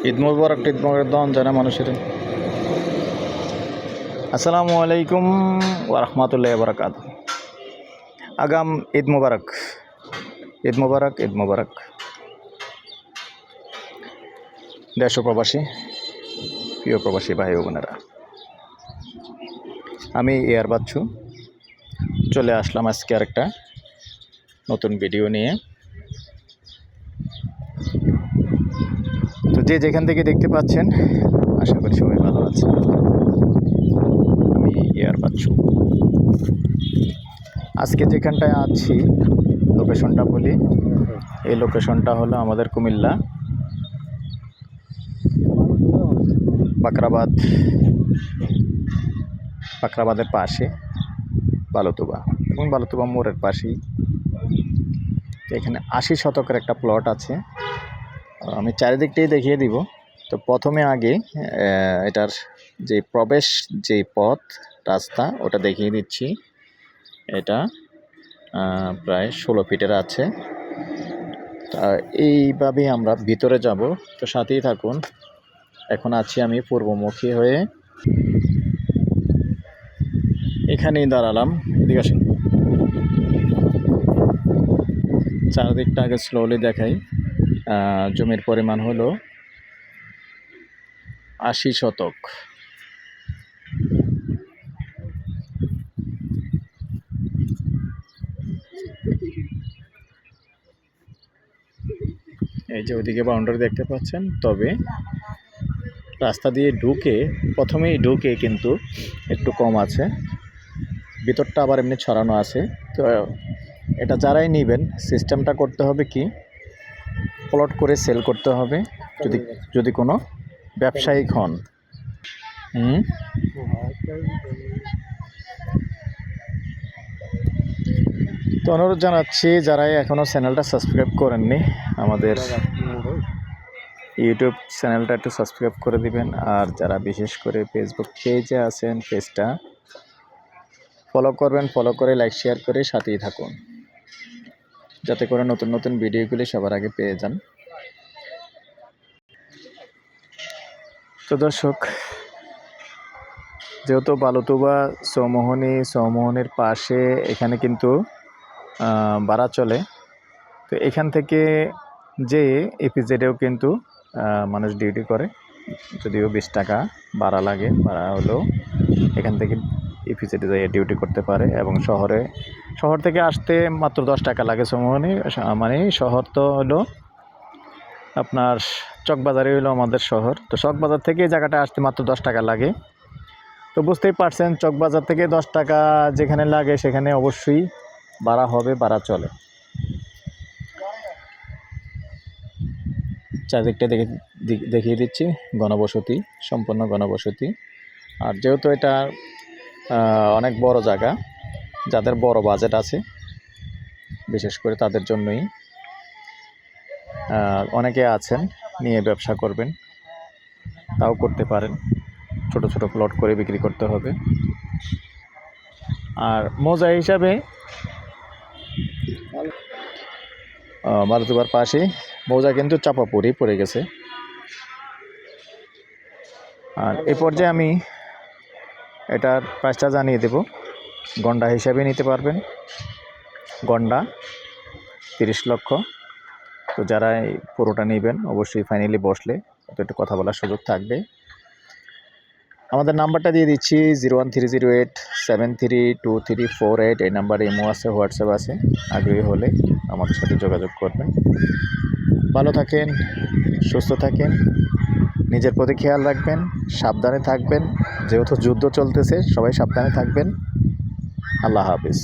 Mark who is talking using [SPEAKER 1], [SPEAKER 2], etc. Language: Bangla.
[SPEAKER 1] ঈদ মুবারক দন জানা মানুষের। আসসালামু আলাইকুম ওয়া রাহমাতুল্লাহি ওয়া বারাকাতুহু। আগাম ঈদ মুবারক, ঈদ মুবারক, ঈদ মুবারক। দেশ ও প্রবাসী, প্রিয় প্রবাসী ভাই ও বোনেরা, আমি এয়ার বাচ্চু চলে আসলাম আজকে আরেকটা নতুন ভিডিও নিয়ে। তো যে যেখান থেকে দেখতে পাচ্ছেন, আশা করি সবাই ভালো আছে। আমি এয়ার বাচ্চু আজকে যেখানটায় আছি, লোকেশনটা বলি। এই লোকেশনটা হলো আমাদের কুমিল্লা বাকরাবাদের পাশে বালুতুবা, এবং বালুতুবা মোড়ের পাশেই। এখানে 80 শতকের একটা প্লট আছে। আমি চারিদিকটাই দেখিয়ে দিব। তো প্রথমে আগে এটার যে প্রবেশ, যে পথ রাস্তা, ওটা দেখিয়ে দিচ্ছি। এটা প্রায় 16 ফিটের আছে। এইভাবেই আমরা ভিতরে যাব, তো সাথেই থাকুন। এখন আছি আমি পূর্বমুখী হয়ে, এখানেই দাঁড়ালাম। এদিকে আসুন, চারদিকটা আগে স্লোলি দেখাই। জমির পরিমাণ হলো 80 শতক। এই যে ওইদিকে বাউন্ডারি দেখতে পাচ্ছেন। তবে রাস্তা দিয়ে প্রথমেই ঢুকে কিন্তু একটু কম আছে, ভিতরটা আবার এমনি ছড়ানো আছে। তো এটা যারাই নেবেন, সিস্টেমটা করতে হবে কি, প্লট করে সেল করতে হবে যদি কোনো ব্যবসায়িক হন। তো অনুরোধ জানাচ্ছি, যারাই এখনও চ্যানেলটা সাবস্ক্রাইব করেননি, আমাদের ইউটিউব চ্যানেলটা একটু সাবস্ক্রাইব করে দিবেন। আর যারা বিশেষ করে ফেসবুক পেজে আছেন, পেজটা ফলো করবেন। ফলো করে লাইক শেয়ার করে সাথেই থাকুন, যাতে করে নতুন নতুন ভিডিওগুলি সবার আগে পেয়ে যান। তো দর্শক, যেহেতু বালুতুবা চৌমোহনীর পাশে এখানে কিন্তু ভাড়া চলে। তো এখান থেকে যে ইপিজেডেও কিন্তু মানুষ ডিউটি করে, যদিও 20 টাকা ভাড়া লাগে। ভাড়া হলেও এখান থেকে ইপিজেডে যাই ডিউটি করতে পারে। এবং শহর থেকে আসতে মাত্র 10 টাকা লাগে। চৌমোহনী মানে শহর তো হলো আপনার চকবাজারে হলো আমাদের শহর। তো চকবাজার থেকে এই জায়গাটা আসতে মাত্র 10 টাকা লাগে। তো বুঝতেই পারছেন, চকবাজার থেকে 10 টাকা যেখানে লাগে সেখানে অবশ্যই ভাড়া হবে, ভাড়া চলে। চারদিকটা দেখিয়ে দিচ্ছি, ঘনবসতি, সম্পূর্ণ ঘনবসতি। আর যেহেতু এটা অনেক বড় জায়গা, যাদের বড় বাজেট আছে বিশেষ করে তাদের জন্যই। অনেকে আছেন নিয়ে ব্যবসা করবেন, তাও করতে পারেন। ছোট ছোট প্লট করে বিক্রি করতে হবে। আর মৌজা হিসাবে বালুতুবার পাশে মৌজা কিন্তু চাপাপুরি পড়ে গেছে। আর এই পর্যায়ে আমি এটার প্রাইসটা জানিয়ে দেব। গন্ডা হিসাবে নিতে পারবেন, গন্ডা 30 লক্ষ। তো যারা পুরোটা নেবেন অবশ্যই ফাইনালি বসলে একটু কথা বলার সুযোগ থাকবে। আমাদের নাম্বারটা দিয়ে দিচ্ছি, 01308732348। এই নাম্বারে ইমো আছে, হোয়াটসঅ্যাপ আছে। আগ্রহী হলে আমাদের সাথে যোগাযোগ করবেন। ভালো থাকেন, সুস্থ থাকেন, নিজের প্রতি খেয়াল রাখবেন, সাবধানে থাকবেন। যেহেতু যুদ্ধ চলতেছে, সবাই সাবধানে থাকবেন। আল্লাহ হাফিজ।